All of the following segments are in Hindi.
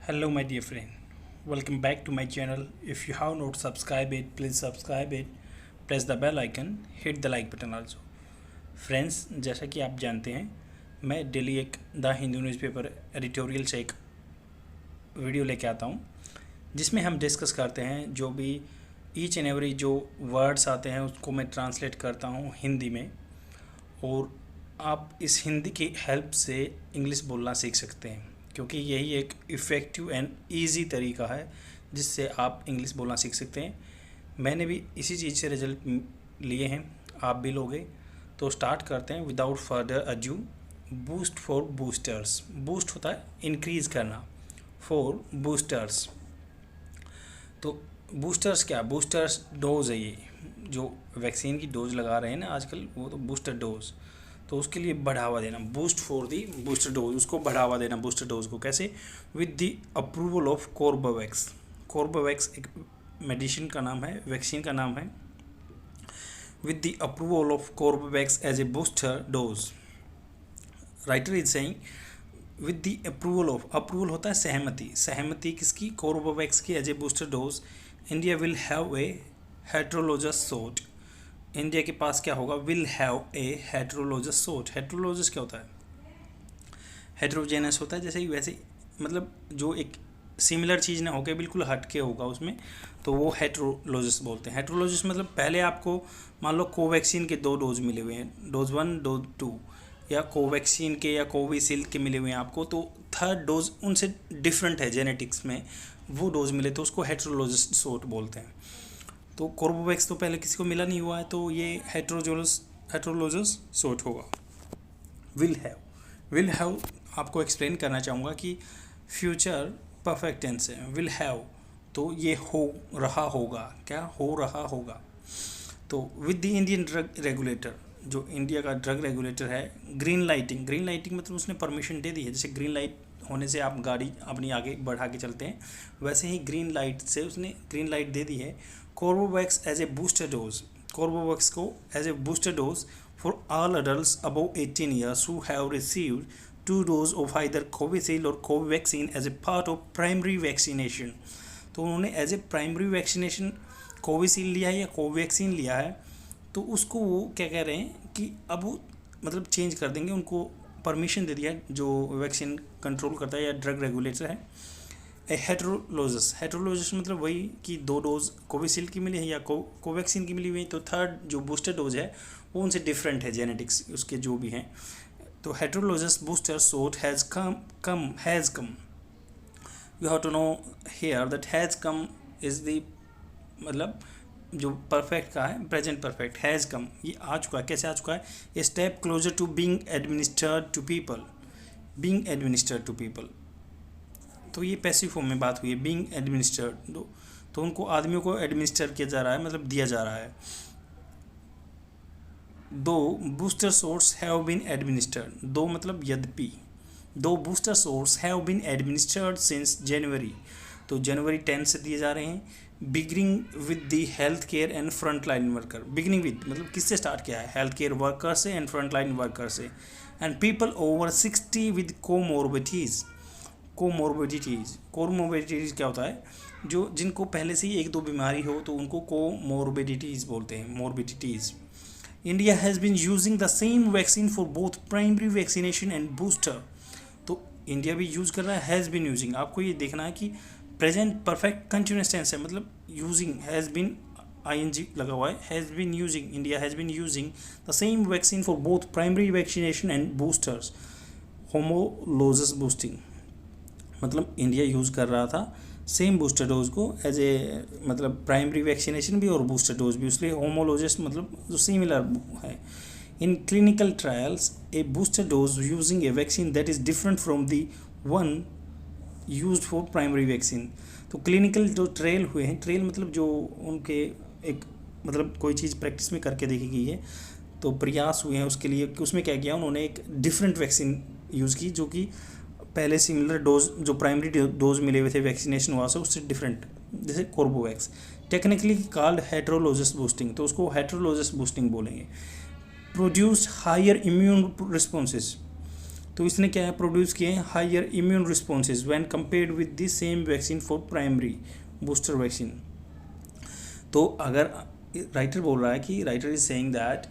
Hello, my dear friend. Welcome back to my channel. If you have not subscribed it, please subscribe it. Press the bell icon. Hit the like button also. Friends, जैसा कि आप जानते हैं, मैं डेली एक द हिंदू न्यूज़पेपर एडिटोरियल से एक वीडियो लेके आता हूँ जिसमें हम डिस्कस करते हैं जो भी ईच एंड एवरी जो वर्ड्स आते हैं उसको मैं ट्रांसलेट करता हूँ हिंदी में, और आप इस हिंदी की हेल्प से इंग्लिश बोलना सीख सकते हैं, क्योंकि यही एक इफ़ेक्टिव एंड इजी तरीका है जिससे आप इंग्लिश बोलना सीख सकते हैं। मैंने भी इसी चीज़ से रिजल्ट लिए हैं, आप भी लोगे। तो स्टार्ट करते हैं without further adieu. Boost for boosters. Boost होता है इंक्रीज़ करना, फॉर बूस्टर्स। तो बूस्टर्स क्या? बूस्टर्स डोज है, ये जो वैक्सीन की डोज लगा रहे हैं ना आजकल, वो तो बूस्टर डोज। तो उसके लिए बढ़ावा देना, boost for the booster dose, उसको बढ़ावा देना बूस्टर डोज को। कैसे? With the approval of Corbevax. Corbevax एक मेडिसिन का नाम है, वैक्सीन का नाम है। With the approval of Corbevax as a booster dose, writer is saying with the approval of, approval होता है सहमति, सहमति किसकी? कोर्बेवैक्स की as a booster dose. India will have a heterologous shot. India के पास क्या होगा? विल हैव ए हेट्रोलोजस सोट। हेट्रोलोजस क्या होता है? हेट्रोजेनस होता है, जैसे ही वैसे, मतलब जो एक सिमिलर चीज़ ना होकर बिल्कुल हटके होगा उसमें, तो वो हेट्रोलोजस बोलते हैं। हेट्रोलोजस मतलब पहले आपको मान लो कोवैक्सीन के 2 डोज मिले हुए हैं, डोज 1 डोज 2, या कोवैक्सीन के या कोविशील्ड के मिले हुए हैं आपको, तो थर्ड डोज उनसे डिफरेंट है जेनेटिक्स में, वो डोज मिले तो उसको हेट्रोलोजस सोट बोलते हैं। तो कोर्बेवैक्स तो पहले किसी को मिला नहीं हुआ है, तो ये हेट्रोलोजस सोट होगा। विल हैव आपको एक्सप्लेन करना चाहूँगा कि फ्यूचर परफेक्ट टेंस है। विल हैव तो ये हो रहा होगा, क्या हो रहा होगा। तो with the Indian drug regulator, जो इंडिया का ड्रग रेगुलेटर है, ग्रीन लाइटिंग। ग्रीन लाइटिंग मतलब उसने परमिशन दे दी है, जैसे ग्रीन लाइट होने से आप गाड़ी अपनी आगे बढ़ा के चलते हैं, वैसे ही ग्रीन लाइट से उसने ग्रीन लाइट दे दी है। Corbevax as a booster dose, Corbevax को as a booster dose for all adults above 18 years who have received 2 dose of either Covishield और Covaxin as a part of primary vaccination. तो उन्होंने as a primary vaccination Covishield लिया है या कोवैक्सीन लिया है, तो उसको वो क्या कह रहे हैं कि अब वो मतलब चेंज कर देंगे, उनको परमिशन दे दिया जो वैक्सीन कंट्रोल करता है या ड्रग रेगुलेटर है। हेट्रोलोजस, हेट्रोलोजस मतलब वही कि 2 डोज कोविशील्ड की मिली है या कोवैक्सीन की मिली हुई है, तो थर्ड जो बूस्टर डोज है वो उनसे डिफरेंट है, जेनेटिक्स उसके जो भी हैं। तो heterologous booster shot has come you have to know here that has come is the मतलब जो परफेक्ट का है, प्रेजेंट परफेक्ट, हैज़ कम, ये आ चुका है। कैसे आ चुका है? A step closer to being administered to people, being administered to people. तो ये पैसिव फॉर्म में बात हुई है, बीइंग एडमिनिस्टर्ड। तो उनको आदमियों को एडमिनिस्टर किया जा रहा है, मतलब दिया जा रहा है। दो booster shots have been administered, दो मतलब यद्यपि, दो booster shots have been administered since January, तो जनवरी 10 से दिए जा रहे हैं। Beginning with the health care and front line worker, beginning with मतलब किससे स्टार्ट किया है? हेल्थ केयर वर्कर से एंड फ्रंट लाइन वर्कर से। And people over 60 with comorbidities. Comorbidities क्या होता है? जो जिनको पहले से ही 1-2 बीमारी हो तो उनको कोमोर्बिडिटीज़ बोलते हैं, morbidities. India has been using the same vaccine for both primary vaccination and booster. तो इंडिया भी यूज़ कर रहा है, हैज़ बीन यूजिंग। आपको ये देखना है कि प्रेजेंट परफेक्ट कंटिन्यूअस टेंस है, मतलब यूजिंग, हैज़ बीन ing लगा हुआ है, has been using, India has been using the same vaccine for both primary vaccination and boosters. Homologous boosting मतलब इंडिया यूज़ कर रहा था सेम बूस्टर डोज को एज ए मतलब प्राइमरी वैक्सीनेशन भी और बूस्टर डोज भी, इसलिए होमोलोजस मतलब जो सिमिलर है। In clinical trials A booster dose using A vaccine that is different from the one used for primary vaccine. तो क्लिनिकल जो ट्रायल हुए हैं, ट्रायल मतलब जो उनके एक मतलब कोई चीज़ प्रैक्टिस में करके देखी गई है, तो प्रयास हुए हैं उसके लिए, उसमें क्या किया उन्होंने, एक डिफरेंट वैक्सीन यूज़ की जो कि पहले सिमिलर डोज जो प्राइमरी डोज मिले हुए थे वैक्सीनेशन हुआ से उससे डिफरेंट, जैसे Corbevax. Technically called heterologous boosting, तो उसको हेट्रोलोजस बूस्टिंग बोलेंगे। प्रोड्यूस हायर इम्यून रिस्पॉन्सेस, तो इसने क्या है प्रोड्यूस किए हैं higher immune responses when compared with the same vaccine for primary booster vaccine. तो अगर राइटर बोल रहा है कि writer is saying that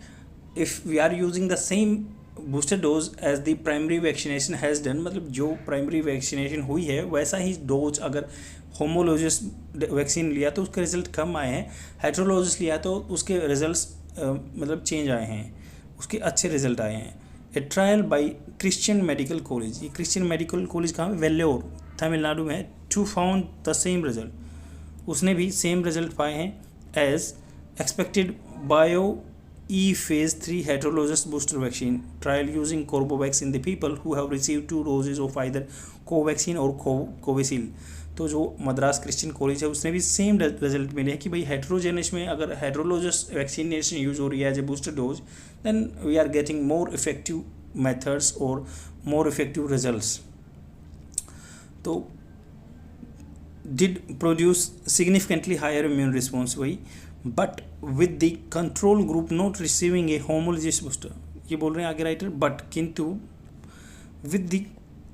if we are using the same booster dose as the primary vaccination has done, मतलब जो प्राइमरी वैक्सीनेशन हुई है वैसा ही डोज अगर होमोलोजस वैक्सीन लिया तो उसके रिजल्ट कम आए हैं, हेट्रोलोजस लिया तो उसके रिजल्ट्स मतलब चेंज आए हैं, उसके अच्छे रिजल्ट आए हैं। A trial by Christian Medical College, ये क्रिश्चियन मेडिकल कॉलेज कहाँ है, वेल्लोर तमिलनाडु में है, to found the same result, उसने भी सेम रिजल्ट पाए हैं as expected Bio E phase 3 heterologous booster vaccine trial using Corbevax in the people who have received 2 doses of either Covaxin और Covishield। तो जो मद्रास क्रिश्चियन कॉलेज है उसने भी सेम रिजल्ट मिले हैं कि भाई हेट्रोजेनस में अगर हेट्रोलॉजस वैक्सीनेशन यूज हो रही है as a booster dose then we are getting more effective methods और मोर इफेक्टिव रिजल्ट्स। तो did produce significantly higher immune response वही, but with the control group not receiving a homologous booster, ये बोल रहे हैं आगे राइटर, बट किंतु विद द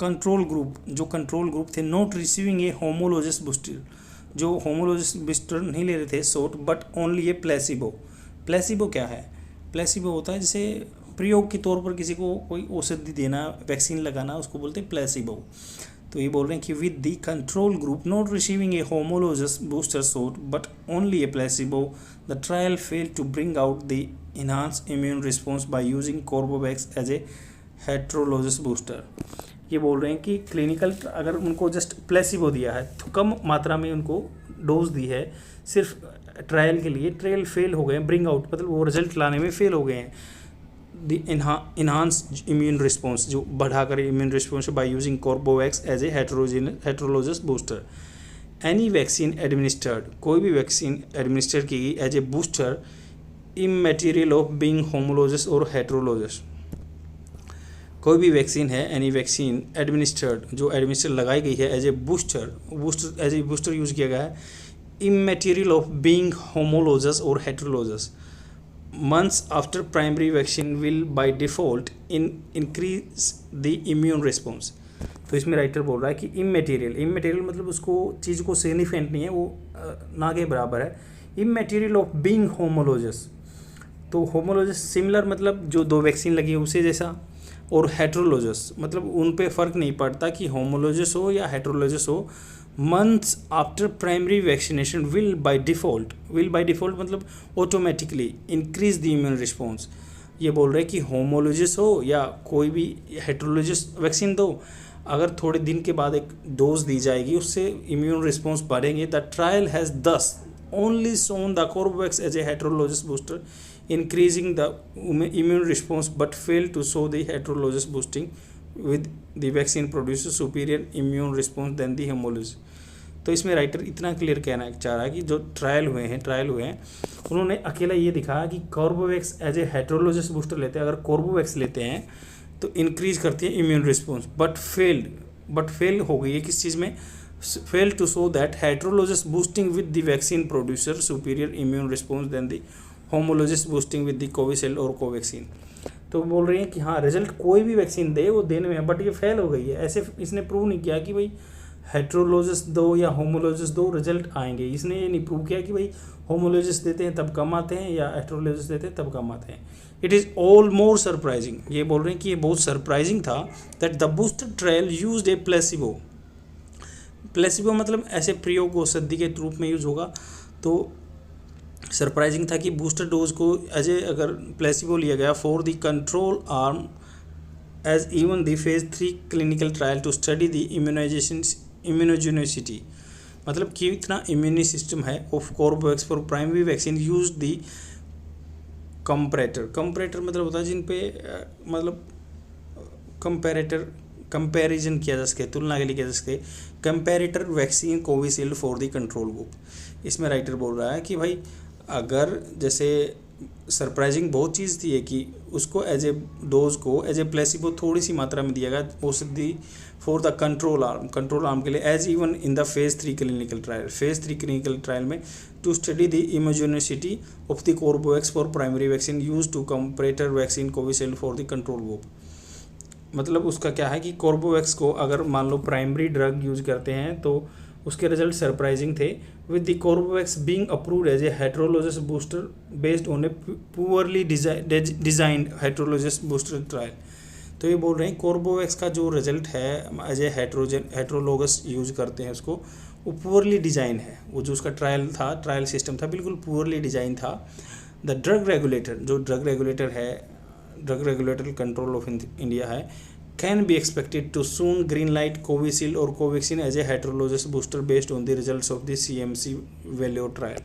कंट्रोल ग्रुप, जो कंट्रोल ग्रुप थे not receiving a homologous booster, जो होमोलोजस बूस्टर नहीं ले रहे थे shot but only a placebo. Placebo क्या है, प्लेसिबो होता है जैसे प्रयोग के तौर पर किसी को कोई औषधि देना, वैक्सीन लगाना, उसको बोलते हैं प्लेसिबो। तो ये बोल रहे हैं कि with the control group not receiving a homologous booster shot but only a placebo the trial fail to bring out the enhance immune response by using Corbovax as a heterologous booster. ये बोल रहे हैं कि क्लिनिकल अगर उनको जस्ट प्लेसिबो दिया है तो कम मात्रा में उनको डोज दी है सिर्फ ट्रायल के लिए, ट्रायल फेल हो गए, ब्रिंग आउट मतलब वो रिजल्ट लाने में फेल हो गए हैं द इन्हांस इम्यून रिस्पॉन्स, जो बढ़ाकर immune response by using Corbovax as a heterologous booster. Any vaccine administered, कोई भी वैक्सीन एडमिनिस्टर की गई as a booster immaterial of being homologous और हेट्रोलोजस। कोई भी वैक्सीन है, एनी वैक्सीन एडमिनिस्टर्ड, जो एडमिनिस्टर लगाई गई है एज ए बूस्टर यूज किया गया है, इमैटेरियल ऑफ बीइंग होमोलोजस और हेट्रोलोजस, months after primary vaccine will by default increase the immune response। तो इसमें राइटर बोल रहा है कि इमैटेरियल मतलब उसको चीज़ को सिग्निफिकेंट नहीं है, वो ना के बराबर है, इमैटेरियल ऑफ बीइंग होमोलोजस। तो होमोलोजस सिमिलर मतलब जो दो वैक्सीन लगी है उसे जैसा, और हेट्रोलोजस मतलब उन पे फ़र्क नहीं पड़ता कि होमोलोजस हो या हेट्रोलोजस हो। Months after primary vaccination will by default मतलब automatically increase the immune response. ये बोल रहे हैं कि होमोलोजस हो या कोई भी हेट्रोलोजस वैक्सीन दो, अगर थोड़े दिन के बाद एक डोज दी जाएगी उससे इम्यून रिस्पॉन्स बढ़ेंगे। The trial has thus only shown the Corbevax as a heterologous booster increasing the immune response but fail to show the heterologous boosting with the vaccine produces superior immune response than the homologous। तो इसमें राइटर इतना क्लियर कहना चाह रहा है कि जो ट्रायल हुए हैं उन्होंने अकेला ये दिखाया कि Corbevax as a heterologous booster लेते हैं, अगर कोर्बेवैक्स लेते हैं तो इंक्रीज करती है इम्यून रिस्पॉन्स, बट फेल हो गई है किस चीज़ में, fail to show that heterologous boosting with the vaccine producer superior immune response then the homologous boosting with the Covishield और कोवैक्सीन। तो बोल रहे हैं कि हाँ रिजल्ट कोई भी वैक्सीन दे वो देने में, बट ये फेल हो गई है। ऐसे इसने प्रूव नहीं किया कि भाई हेट्रोलोजस दो या होमोलोजस दो रिजल्ट आएंगे, इसने ये नहीं प्रूव किया कि भाई होमोलोजस देते हैं तब कम आते हैं या हेट्रोलोजस देते हैं तब कम आते हैं। It is all more surprising, ये बोल रहे हैं कि ये बहुत सरप्राइजिंग था that the booster trial used A placebo मतलब ऐसे प्रयोग औषधि के रूप में यूज होगा। तो सरप्राइजिंग था कि बूस्टर डोज को एज ए अगर प्लेसिबो लिया गया for the control arm as even the phase 3 clinical trial to study the immunogenicity, मतलब कि इतना इम्यूनी सिस्टम है of Corbevax for primary vaccine use the comparator मतलब होता है जिन पे मतलब कंपैरिजन किया जा सके, तुलना के लिए किया जा सके, comparator vaccine Covishield for the control group. इसमें राइटर बोल रहा है कि भाई अगर जैसे सरप्राइजिंग बहुत चीज़ थी है कि उसको एज ए डोज को एज ए प्लेसिबो थोड़ी सी मात्रा में दिया गया औषधि फॉर द कंट्रोल आर्म के लिए as even in the phase 3 clinical trial में to study the immunogenicity of the Corbevax for primary vaccine use to comparator vaccine Covishield for the control group. मतलब उसका क्या है कि कोर्बेवैक्स को अगर मान लो प्राइमरी ड्रग यूज करते हैं तो उसके रिजल्ट सरप्राइजिंग थे, with the Corbevax being approved as a heterologous booster based on a poorly designed heterologous booster trial. तो ये बोल रहे हैं कोर्बेवैक्स का जो रिजल्ट है एज ए हेटेरोलोगस यूज करते हैं उसको, वो पुअरली डिजाइन है। वो जो उसका ट्रायल सिस्टम था बिल्कुल पुअरली डिजाइन था। द ड्रग रेगुलेटर, जो ड्रग रेगुलेटर है, drug regulatory control of India है, can be expected to soon green light Covishield और Covaxin as a heterologous booster based on the results of the CMC Vellore trial.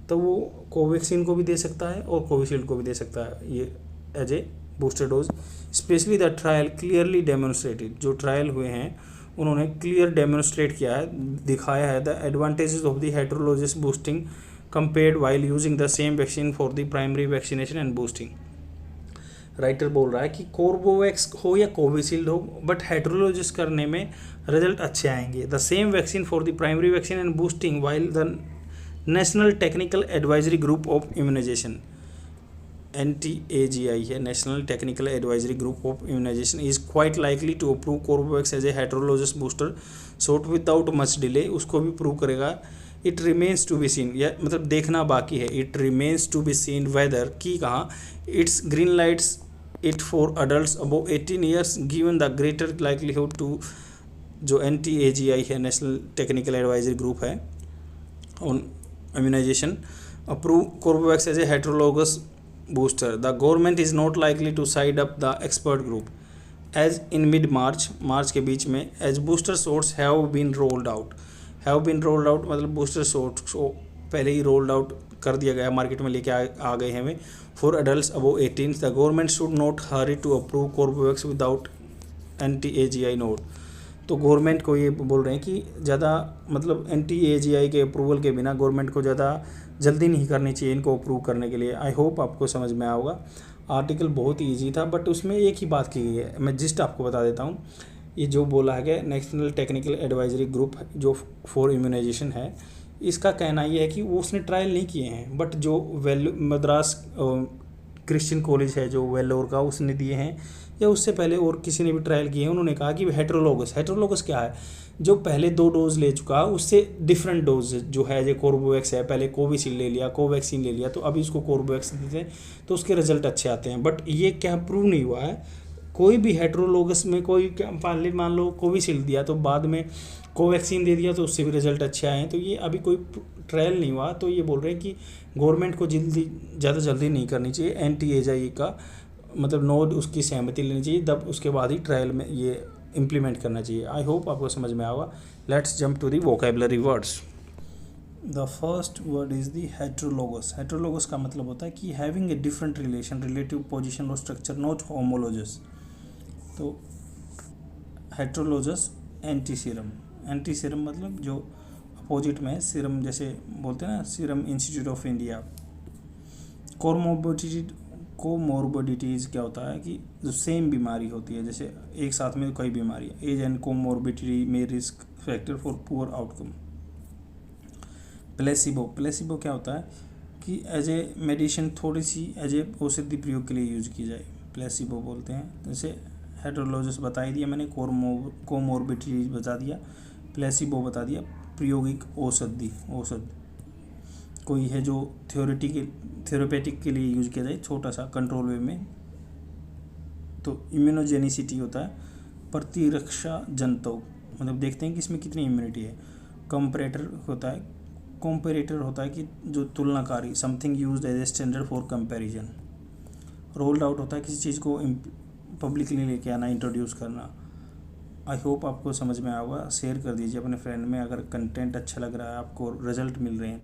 तो वो कोवैक्सीन को भी दे सकता है और कोविशील्ड को भी दे सकता है ये as a booster dose. Specially the trial clearly demonstrated, जो ट्रायल हुए हैं उन्होंने क्लियर डेमोन्स्ट्रेट किया है, दिखाया है the advantages of the heterologous boosting compared while using the same vaccine for the primary vaccination and boosting. Writer बोल रहा है कि कोर्बेवैक्स हो या कोविशील्ड हो, बट हेटेरोलोजिस करने में रिजल्ट अच्छे आएंगे। The same vaccine for the primary vaccine and boosting while the National Technical Advisory Group of Immunisation, NTAGI है, National Technical Advisory Group of Immunisation, is quite likely to approve Corbevax as a heterologous booster shot without much delay. उसको भी प्रूव करेगा। It remains to be seen, या मतलब देखना बाकी है। It remains to be seen whether की कहाँ it's green lights it for adult above 18 years given the greater likelihood to, जो NTAGI है, नेशनल टेक्निकल एडवाइजरी ग्रुप है on Immunisation, approve Corbevax as a heterologous booster. The government is not likely to side up the expert group as in मार्च के बीच में as booster shots have been rolled out मतलब booster shots को पहले ही rolled out कर दिया गया, मार्केट में लेके आ गए हैं हमें for adults above 18. The government should not hurry to approve Corbevax without NTAGI note. तो गवर्नमेंट को ये बोल रहे हैं कि ज़्यादा मतलब NTAGI के अप्रूवल के बिना गवर्नमेंट को ज़्यादा जल्दी नहीं करनी चाहिए इनको अप्रूव करने के लिए। आई होप आपको समझ में आया होगा। आर्टिकल बहुत ही ईजी था, बट उसमें एक ही बात की गई है, मैं जिस्ट आपको बता देता हूँ। ये जो बोला है नेशनल टेक्निकल एडवाइजरी ग्रुप जो फॉर इम्यूनाइजेशन है, इसका कहना ये है कि वो उसने ट्रायल नहीं किए हैं, बट जो मद्रास क्रिश्चियन कॉलेज है जो वेल्लोर का, उसने दिए हैं, या उससे पहले और किसी ने भी ट्रायल किए हैं। उन्होंने कहा कि हेटेरोलोगस क्या है, जो पहले 2 डोज ले चुका उससे डिफरेंट डोज जो है, जो कोर्बेवैक्स है, पहले कोविशील्ड ले लिया, कोवैक्सीन ले लिया, तो अभी उसको कोर्बेवैक्स देते हैं तो उसके रिजल्ट अच्छे आते हैं। बट ये क्या प्रूव नहीं हुआ है, कोई भी हेटेरोलोगस में कोई पहले मान लो कोविशील्ड दिया तो बाद में कोवैक्सीन दे दिया तो उससे भी रिजल्ट अच्छे आए हैं, तो ये अभी कोई ट्रायल नहीं हुआ। तो ये बोल रहे हैं कि गवर्नमेंट को ज़्यादा जल्दी नहीं करनी चाहिए, NTAGI का मतलब नोड उसकी सहमति लेनी चाहिए, तब उसके बाद ही ट्रायल में ये इम्प्लीमेंट करना चाहिए। आई होप आपको समझ में आएगा। Let's jump to the vocabulary words. The first word is the heterologous. Heterologous का मतलब होता है कि having a different relation, relative position और स्ट्रक्चर, नॉट होमोलोजस। तो हेटेरोलोजस एंटी सीरम मतलब जो अपोजिट में सीरम, जैसे बोलते हैं ना सीरम इंस्टीट्यूट ऑफ इंडिया। कोमोर्बिडिटीज़ क्या होता है कि जो सेम बीमारी होती है, जैसे एक साथ में कई बीमारी, एज एंड कोमोर्बिडिटी में risk factor for poor outcome. Placebo क्या होता है कि एज ए मेडिसिन, थोड़ी सी एज ए औषधि प्रयोग के लिए यूज की जाए, प्लेसिबो बोलते हैं। जैसे हेटेरोलोजस बता ही दिया मैंने, कोमोर्बिडिटीज बता दिया, प्लेसिबो बता दिया, प्रायोगिक औषध कोई है जो थेरेपेटिक के लिए यूज किया जाए, छोटा सा कंट्रोल वे में। तो इम्यूनोजेनिसिटी होता है प्रतिरक्षा जंतु, मतलब देखते हैं कि इसमें कितनी इम्यूनिटी है। कंपैरेटर होता है कि जो तुलनाकारी, something used as a standard for comparison. Rolled out होता है किसी चीज़ को पब्लिकली लेके आना, इंट्रोड्यूस करना। आई होप आपको समझ में आएगा। शेयर कर दीजिए अपने फ्रेंड में अगर कंटेंट अच्छा लग रहा है, आपको रिजल्ट मिल रहे हैं।